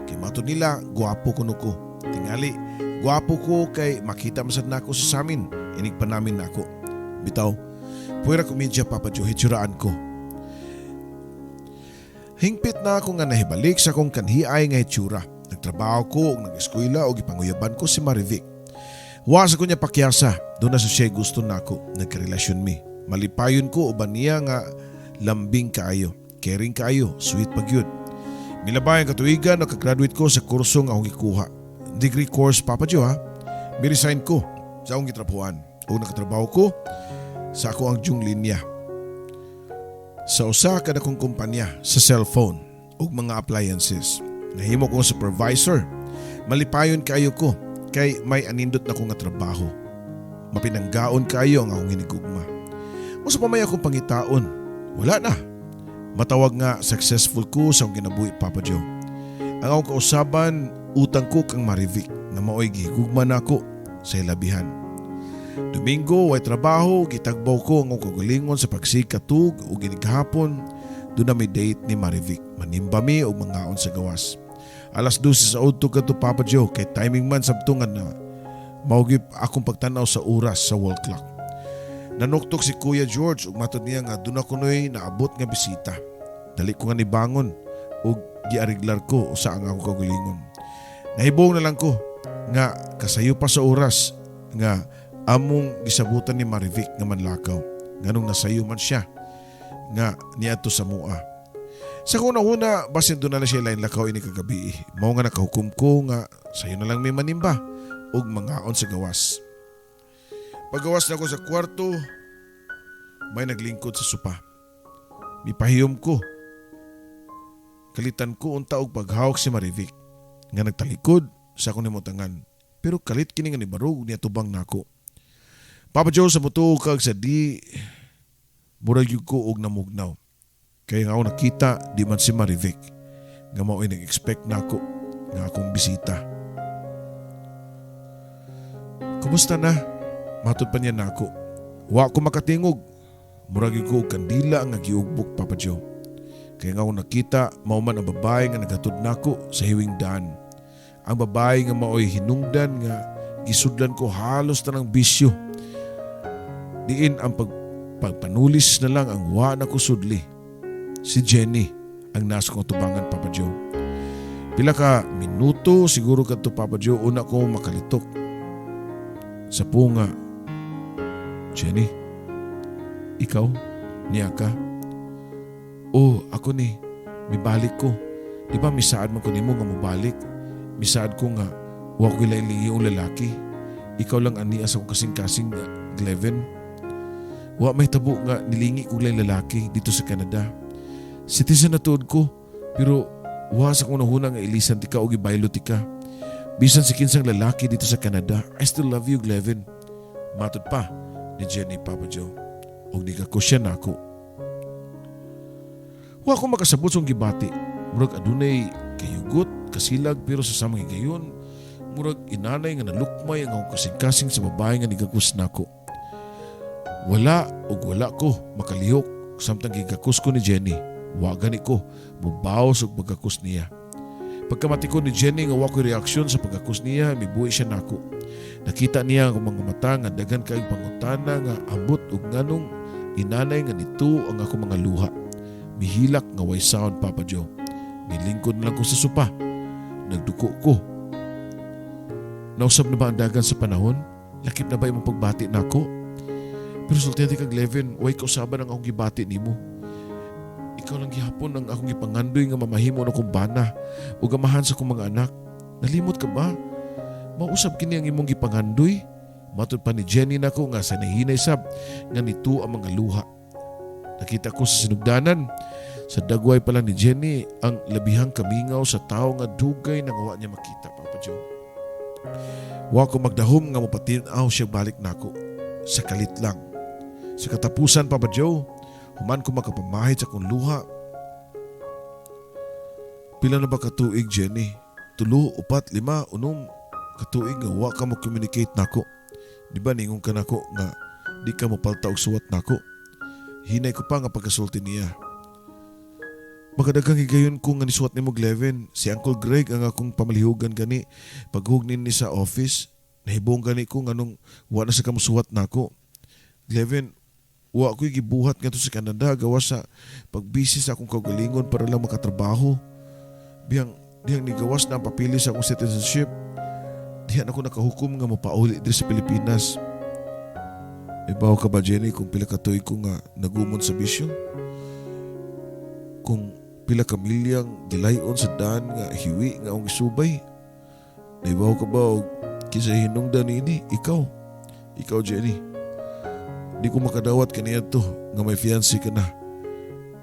Kay matod nila, guwapo ko nuko. Tingali, guwapo ko kay makita masad nako sa samin. Inig pa namin nako. Bitaw, puwera komedya, Papa Joe, hitsuraan ko. Hingpit na ako nga nahibalik sa akong kanhiay nga hitsura. Nagtrabaho ko o nag-eskwela o gipanguyaban ko si Marivic. Wasa ko niya pakyasa, doon na sa siya gusto nako. Nagkarelasyon mi. Malipayon ko uban niya nga lambing kaayo. Caring kaayo, sweet pagyud. Milabay ang katuigan na kagraduate ko sa kurso nga akong ikuha. Degree course, Papa Joe ha. Miresign ko sa akong gitrapuan. O nakatrabaho ko sa ako ang jung linya. Sa usa ka na kong kumpanya sa cellphone o mga appliances. Nahimo kong supervisor. Malipayon kayo ko kay may anindot na ko nga trabaho. Mapinanggaon kayo ang akong hinigugma. Masa pa may akong pangitaon. Wala na. Matawag nga successful ko sa akong ginabuhi, Papa Joe. Ang akong kausaban, utang ko kang Marivic na maoy gihigugma na ako sa ilabihan. Domingo, way trabaho, gitagbaw ko ang akong kagalingon sa pagsikatug o ginighapon. Doon na may date ni Marivic. Manimba mi o mangaon sa gawas. Alas 12 sa auto ka to, Papa Joe, kay timing man sabtungan na maugip akong pagtanaw sa oras sa wall clock. Nanuktok si Kuya George ug matod niya nga doon ako noy naabot nga bisita. Dali ko nga nibangon ug giariglar ko usa ang akong kagalingon. Nahibong na lang ko nga kasayo pa sa oras nga among gisabutan ni Marivic nga manlakaw. Nganong nasayo man siya nga niadto sa mua. Sa kuna-una, basin doon na siya lain lakaw ini kagabi. Mao nga nakahukom ko nga sayo na lang may manimba ug mangaon sa gawas. Paggawas na ko sa kwarto, may naglingkod sa sopa. Mipahiyom ko. Kalitan ko unta og paghawak si Marivic nga nagtalikod sa akong nimutangan. Pero kalit kini nga ni barog niya tubang nako. Papa Joe, sa mutuo kag sa di murag yug ko og namugnaw. Kaya nga ako nakita di man si Marivic nga mao'y nag-expect nako nga akong bisita. Kumusta na? Matod pa niya nako. Wa ko makatingog. Murag yug ko og kandila ang nagiugbok, Papa Joe. Kaya nga ako nakita mauman ang babae nga naghatod nako sa hiwing daan. Ang babae nga mao'y hinungdan nga gisudlan ko halos tanang bisyo. Diin ang pagpanulis na lang ang wa na ko sudli. Si Jenny ang nasa kong tubangan, Papa Joe. Pila ka minuto siguro kadto, Papa Joe, una ko makalitok sa punga. Jenny, ikaw? Niya ka? Oh, ako ni. Mibalik ko. Di ba misaad man ko nimo nga mabalik? Misaad ko nga wa ko ilaili yung lalaki. Ikaw lang ani asa ko kasing-kasing Gleven. Wa may tabo nga nilingi ko lang lalaki dito sa Canada. Citizen na tuod ko, pero wa sa kong nahuna nga ilisan tika o gibaylo tika. Bisan si kinsang lalaki dito sa Canada, I still love you, Glevin. Matod pa ni Jenny Papa Joe. Og di ka kusya na ako. Wa ko makasabot song gibati. Murag adunay kayugot, kasilag pero sa samang higayon, murag inanay nga nalukmay ang akong kasing-kasing sa babae nga nigakus nako. Wala ko makalihok samtang gigakus ko ni Jenny. Wa gani ko mubaos og pagkakus niya. Pagkamati ko ni Jenny nga wa ko reaksyon sa pagkakus niya, mibuhi siya nako. Nakita niya ang mga mata nga daghan kaayong pangutana nga ambot og nganong inanay nga nito ang ako mga luha. Mihilak nga way sound, Papa Joe. Nilingkod na lang ko sa sopa. Nagduko ko. Nausap na ba ang dagan sa panahon? Lakip na ba imong pagbati nako? Pero sultihan ka, Glevin, way kausaban ang akong gibati nimo. Ikaw lang gihapon ang akong gipangandoy nga mamahimo na kong bana o gamahan sa kong mga anak. Nalimot ka ba? Mausap kini ang imong gipangandoy? Matod pa ni Jenny nako nga sa nahinay sab nga nito ang mga luha. Nakita ko sa sinugdanan, sa dagway pa lang ni Jenny ang labihang kamingaw sa tao nga dugay nang wa niya makita, Papa Joe. Wa ko magdahom nga mapatinaw siya balik nako. Sa kalit lang. Sa katapusan, Papa Joe, human ko makapamahid sa kong luha. Pila na ba katuig, Jenny? 3, 4, 5, 6 katuig nga wa ka mo communicate nako. Di ba ningon ka nako nga di ka mo palta og suwat nako? Hinay ko pa nga pagkasulti niya. Magadagang higayon ko nga nisuwat ni mo, Glevin. Si Uncle Greg ang akong pamalihugan gani paghugnin ni sa office. Nahibong gani ko nga nung wa na sa kamusuwat nako. Glevin, wa ko'y gibuhat nga to sa Canada gawa sa pagbisi sa akong kaugalingon para lang makatrabaho. Dihang nigawas na ang papili sa akong citizenship. Diyan ako nakahukom nga mapauli diri sa Pilipinas. Ibaw ka ba, Jenny, kung pila katuig ko nga nagumon sa bisyo? Kung pila kamilyang gilayon sa daan nga hiwi nga akong isubay? Naibaw ka ba o kisa hinungdan ini? Ikaw, Jenny. Di ko makadawat kaniya to nga may fiancé ka na.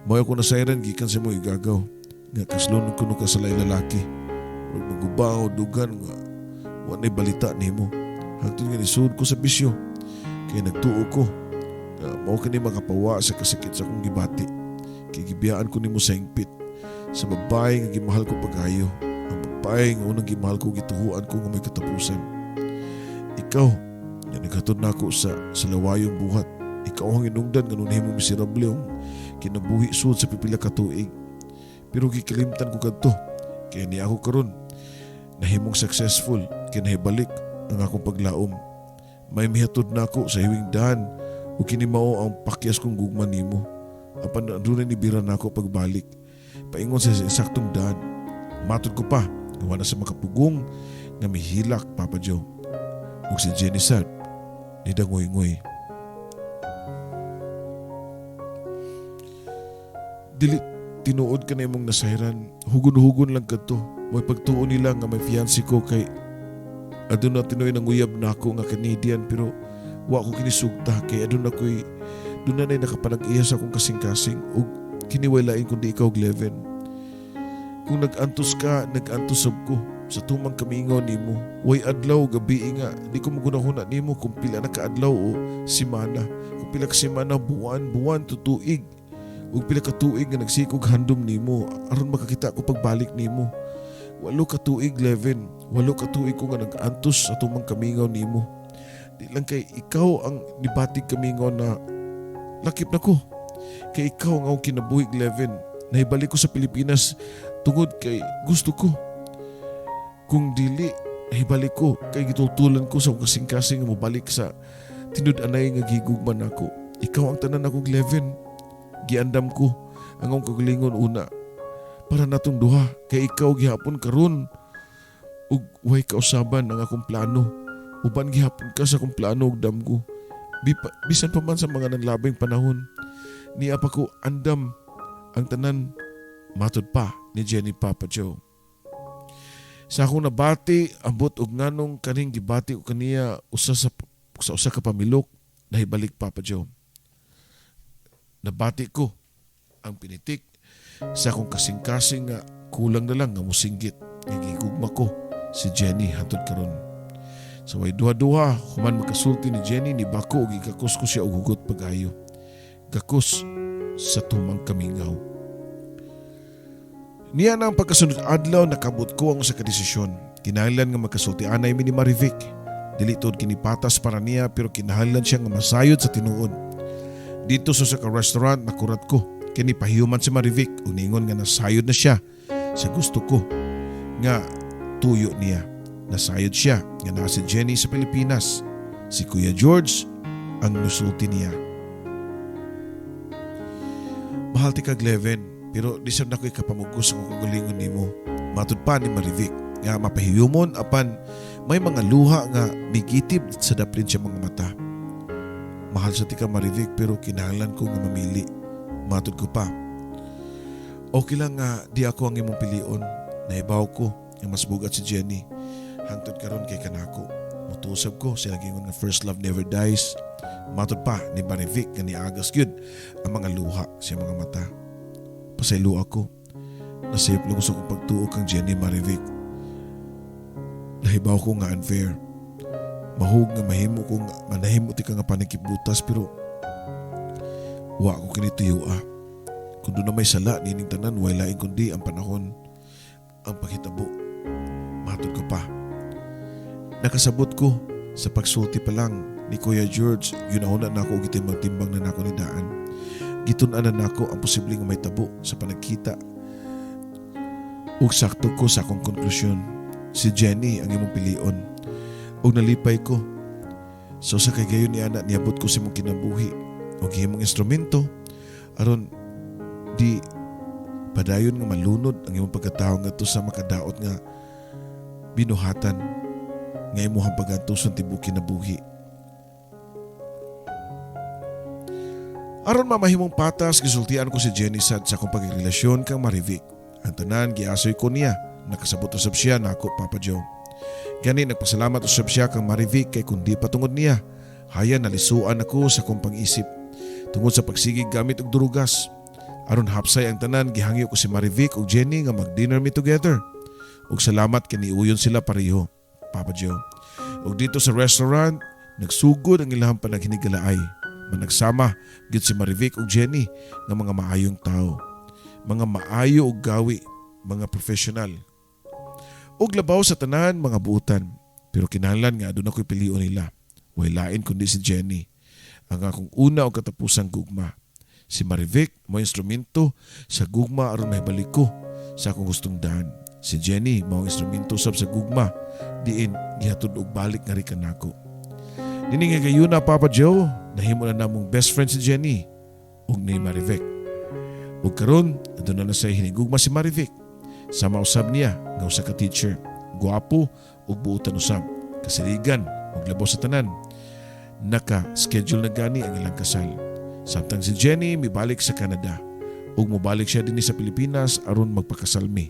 Mayo ko na sayran gikan sa mo igagaw. Nga kaslunod ko nung kasalay lalaki. Magubaw dugan nga wanay balita nimo. Hangtod nga nisud ko sa bisyo. Kaya nagtuo ko na mao kini makapawa sa kasakit sa akong gibati. Kaya gibiyaan ko nimo sa hingpit sa babae nga gimahal ko pagayo. Ang babae nga unang gimahal ko gituhuan ko nga may katapusan. Ikaw, yan naghatod na ako sa lawayong buhat. Ikaw ang inungdan nga nun himo miserable ang kinabuhi sud sa pipila ka tuig. Pero gikalimtan ko kadto. Kaya ni ako karon nahimong successful kaya nahibalik ang akong paglaom. May mihatod na ako sa hiwing daan o kinimao ang pakyas kong gugman nimo. Apan doon ni bira na ako pagbalik. Paingon sa saktong daan. Matod ko pa, gawa na sa makapugong nga mihilak, Papa Joe. Ug si Jenny sad, nidangoy-ngoy. Dili tinuod ka na imong nasayran. Hugon-hugon lang ka to. May pagtuon nila nga may fiancé ko kay adun na tinoy nang uyab na ako nga Canadian pero wa ko kinisugta kay adun na ko'y doon na nakapanag-iya sa akong kasing-kasing o kiniwalain kundi ikaw, Glevin. Kung nag-antos ka, nag-antosab ko sa tumang kamingaw nimo. Way adlaw, gabi nga, di ko magunahuna nimo kung pila na kaadlaw o simana. Kung pila ka simana, buwan, tutuig. O pila ka tuig nga nagsikog handom nimo aron makakita ko pagbalik nimo. 8 ka tuig, Glevin. 8 ka tuig ko nga nag-antos sa tumang kamingaw nimo. Di lang kay ikaw ang nibatig kamingaw na lakip na ko. Kay ikaw ang akong kinabuhi, Glevin. Nahibalik ko sa Pilipinas tungod kay gusto ko. Kung dili, nahibalik ko kay gitultulan ko sa kasing-kasing nga mabalik sa tinud-anay nga gigugman ako. Ikaw ang tanan ako, Glevin. Giandam ko ang akong kagalingon una para natong duha kay ikaw gihapon karon ug way kausaban ang akong plano. Uban gihapon ka sa akong plano ug damgo. Bisan pa man sa mga nanglabing panahon, niya pa ko andam ang tanan. Matod pa ni Jenny, Papa Joe. Sa akong nabati, ambot og nganong kaning gibati ko kaniya usa ka pamilok, nahibalik, Papa Joe. Nabati ko ang pinitik sa akong kasing-kasing nga kulang na lang nga musinggit nga gigugma ko si Jenny hantod karon. Sa way duha-duha, human magkasulti ni Jenny ni bako ug gikakos ko siya og hugot pag-ayo. Gakos sa tumang kamingaw. Niya na ang pagkasunod adlaw nakabot ko ang usa ka desisyon. Kinahanglan nga magkasulti anay mi ni Marivic. Dili tod kini patas para niya pero kinahanglan siya nga masayod sa tinuod. Dito sa ka restaurant nakurat ko kini pahiuman si Marivic ug ningon nga nasayod na siya sa gusto ko nga tuyo niya. Nasayod siya nga naa si Jenny sa Pilipinas. Si Kuya George ang nusulti niya. Mahal ti kag Leven, pero di sad na ko'y kapamugos ang kagalingon nimo. Matud pa ni Marivic nga mapahiyumon apan may mga luha nga bigitib sa daplin siya mga mata. Mahal sa tika Marivic pero kinahanglan ko nga mamili. Matud ko pa. Okay lang nga di ako ang imong pilion. Naibaw ko nga mas bugat si Jenny. Hangtod karon kay kanako. Mutusab ko sila gingon nga first love never dies. Matud pa ni Marivic nga niagas gyud ang mga luha sa mga mata. Pasaylo ako. Nasayop lang gusto kong pagtuo kang Jenny Marivic. Nahibaw ko nga unfair. Mahug nga mahimo ko nga manahimo ti ka nga panikibutas pero wa ko kini tuyo. Kung doon na may sala nining tanan way lain kundi ang panahon ang paghitabo. Matud ko pa. Nakasabot ko sa pagsulti pa lang ni Kuya George, yunahuna na ako gitimbang na nako ni Daan. Gitunan na nako ang posibleng may tabo sa panagkita. Ug sakto ko sa akong konklusyon, si Jenny ang imong pilion. Ug nalipay ko. So sa kay gayon ni ana niabot ko si mong kinabuhi ug himong instrumento aron di padayon nga malunod ang imong pagkatawo ngadto sa makadaot nga binuhatan nga imuhang pagantuson tibuok kinabuhi. Aron mamahimong patas, gisultian ko si Jenny sad sa akong pagrelasyon kang Marivic. Ang tanan giasoy ko niya, nakasabot usab siya nako Papa Joe. Gani nagpasalamat usab siya kang Marivic kay kundi patungod niya. Hayan nalisuan ako sa akong pang-isip tungod sa pagsigig gamit og durugas. Aron hapsay ang tanan, gihangyo ko si Marivic ug Jenny nga mag-dinner me together. Ug salamat kaniuyon sila pareho, Papa Joe. Ug dito sa restaurant, nagsugod ang ilahang panaghinigalaay. Managsama gid si Marivic ug Jenny nga mga maayong tao. Mga maayo og gawi, mga professional. Ug labaw sa tanan mga buutan. Pero kinahanglan nga aduna ko'y pilion nila. Way lain kundi si Jenny. Ang akong una og katapusang gugma. Si Marivic mo instrumento sa gugma aron mahibalik ko sa akong gustong daan. Si Jenny mao instrumento sab sa gugma diin gihatod og balik nga ri kanako. Dini nga gayon na Papa Joe, nahimo na namong best friend si Jenny ug ni Marivic. Ug karon aduna na sa hinigugma si Marivic. Sama usab niya nga usa ka teacher, guwapo ug buutan usab, kasiligan ug labaw sa tanan. Naka-schedule na gani ang ilang kasal. Samtang si Jenny mibalik sa Canada ug mobalik siya dinhi sa Pilipinas aron magpakasalmi.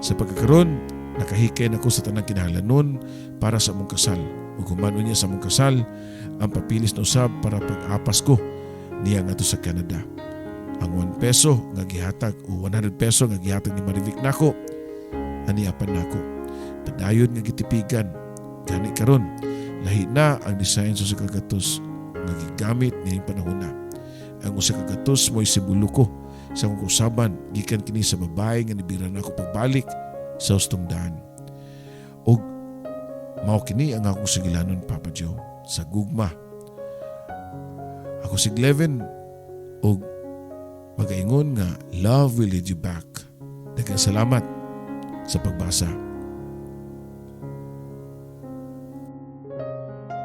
Sa pagkakaron, nakahikay nako sa tanang kinahanglanon para sa among kasal. Ug humano niya sa among kasal, ang papilis na usab para pag-apas ko niya ngadto sa Canada. Ang 1 peso nga gihatag o 100 peso nga gihatag ni Marivic nako, aniapan nako. Padayon nga gitipigan. Gani karon, lahi na ang design sa kagatos nga gigamit nining panahon na. Ang usa ka gatos mo'y sibulo ko sa akong usaban gikan kini sa babae nga nibira nako pagbalik sa ustong daan. Og mao kini ang akong sigilanon Papa Joe sa gugma. Ako si Gleven og magaingon nga love will lead you back. Daghang salamat sa pagbasa.